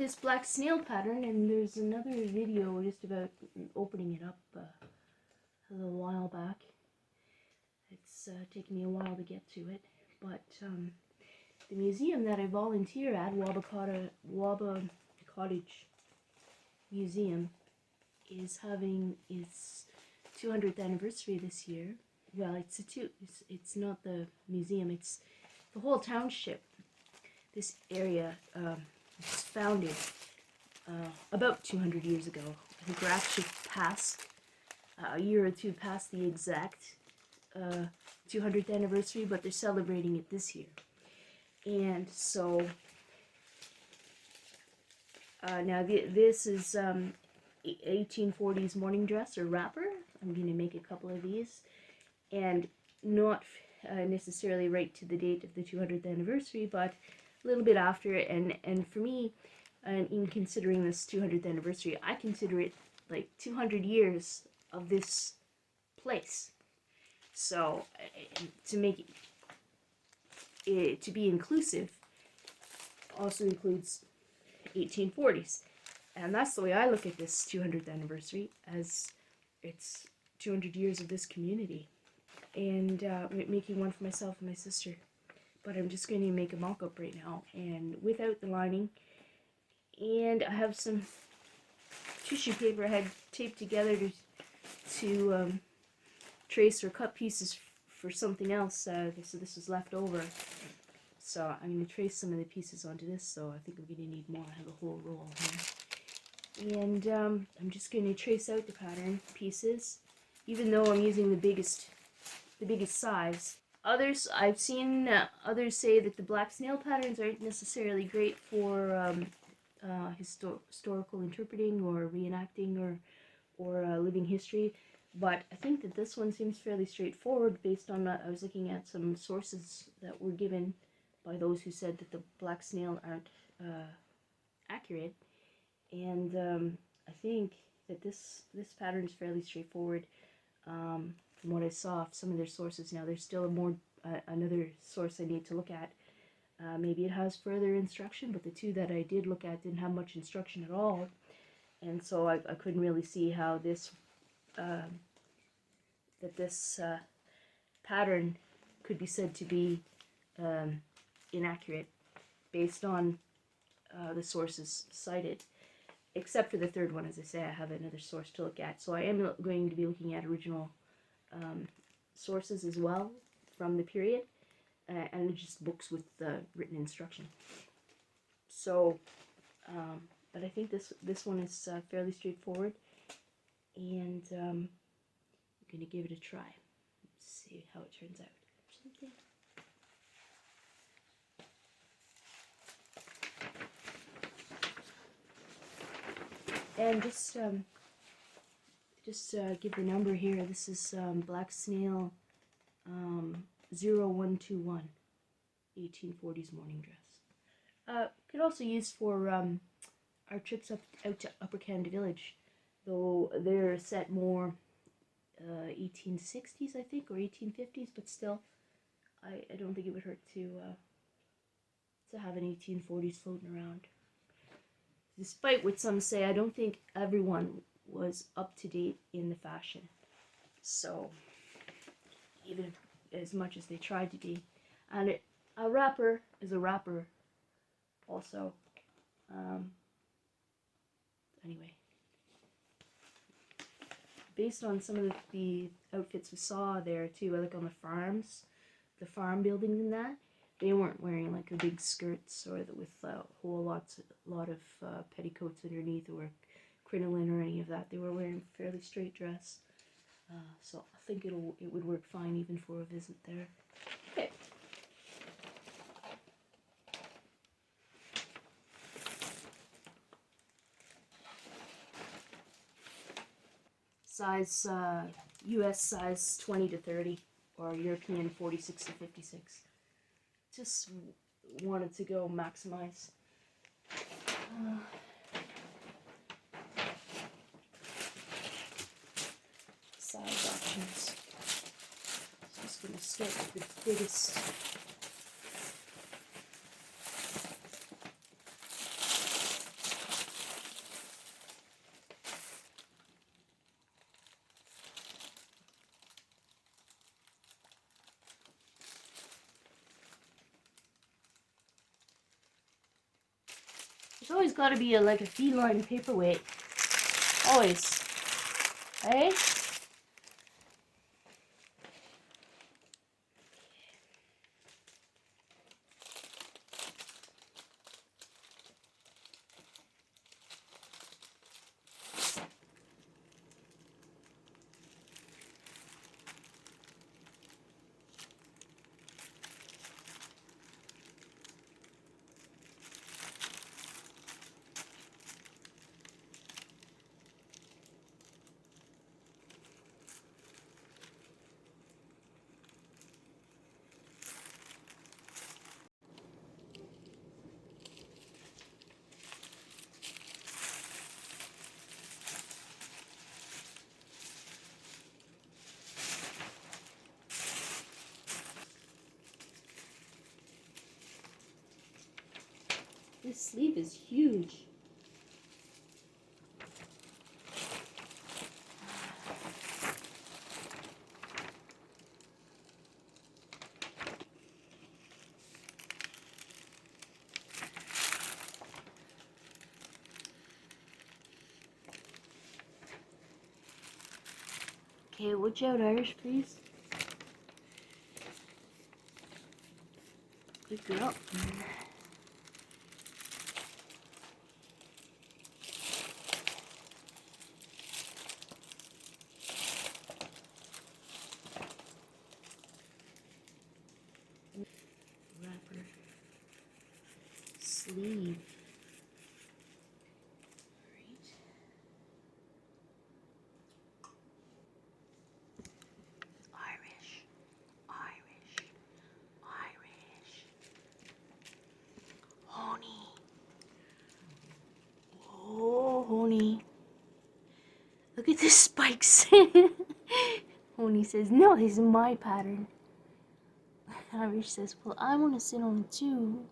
this black snail pattern, and there's another video just about opening it up a little while back. It's taken me a while to get to it, but the museum that I volunteer at, Waba Cottage Museum, is having its 200th anniversary this year. Well, it's not the museum, it's the whole township. This area was founded about 200 years ago. I think we're actually past, a year or two past the exact 200th anniversary, but they're celebrating it this year. And so, now this is 1840s morning dress or wrapper. I'm going to make a couple of these, and not necessarily right to the date of the 200th anniversary, but a little bit after. And for me, in considering this 200th anniversary, I consider it like 200 years of this place. So to make it to be inclusive also includes 1840s, and that's the way I look at this 200th anniversary, as it's 200 years of this community. And making one for myself and my sister, but I'm just going to make a mock-up right now, and without the lining. And I have some tissue paper I had taped together to trace or cut pieces for something else. So this was left over, so I'm going to trace some of the pieces onto this. So I think I'm going to need more. I have a whole roll here, and I'm just going to trace out the pattern pieces, even though I'm using the biggest size. I've seen others say that the black snail patterns aren't necessarily great for historical interpreting or reenacting or living history, but I think that this one seems fairly straightforward based on I was looking at some sources that were given by those who said that the black snail aren't accurate, and I think that this pattern is fairly straightforward. From what I saw of some of their sources. Now there's still another source I need to look at. Maybe it has further instruction, but the two that I did look at didn't have much instruction at all, and so I couldn't really see how this pattern could be said to be inaccurate based on the sources cited, except for the third one. As I say, I have another source to look at, so I am going to be looking at original sources as well from the period, and just books with written instruction. So, but I think this one is fairly straightforward, and I'm going to give it a try. Let's see how it turns out. And just give the number here. This is Black Snail 0121, 1840s morning dress. Could also use for our trips out to Upper Canada Village, though they're set more 1860s, I think, or 1850s, but still, I don't think it would hurt to have an 1840s floating around. Despite what some say, I don't think everyone was up to date in the fashion. So, even as much as they tried to be. And a wrapper is a wrapper also. Anyway. Based on some of the outfits we saw there too, like on the farms, the farm buildings and that, they weren't wearing like a big skirts or with a whole lot of petticoats underneath or crinoline or any of that. They were wearing a fairly straight dress. So I think it would work fine even for a visit there. Okay. Size, US size 20 to 30, or European 46 to 56. Just wanted to go maximize. Size options. So just going to start with the biggest. It's always got to be like a feline paperweight. Always. Right? This sleeve is huge. Okay, watch out, Irish, please. Good girl. Wrapper. Sleeve. Right. Irish. Irish. Irish. Honey. Oh, honey. Look at the spikes. Honey says, no, this is my pattern. Irish says, well, I want to sit on it too.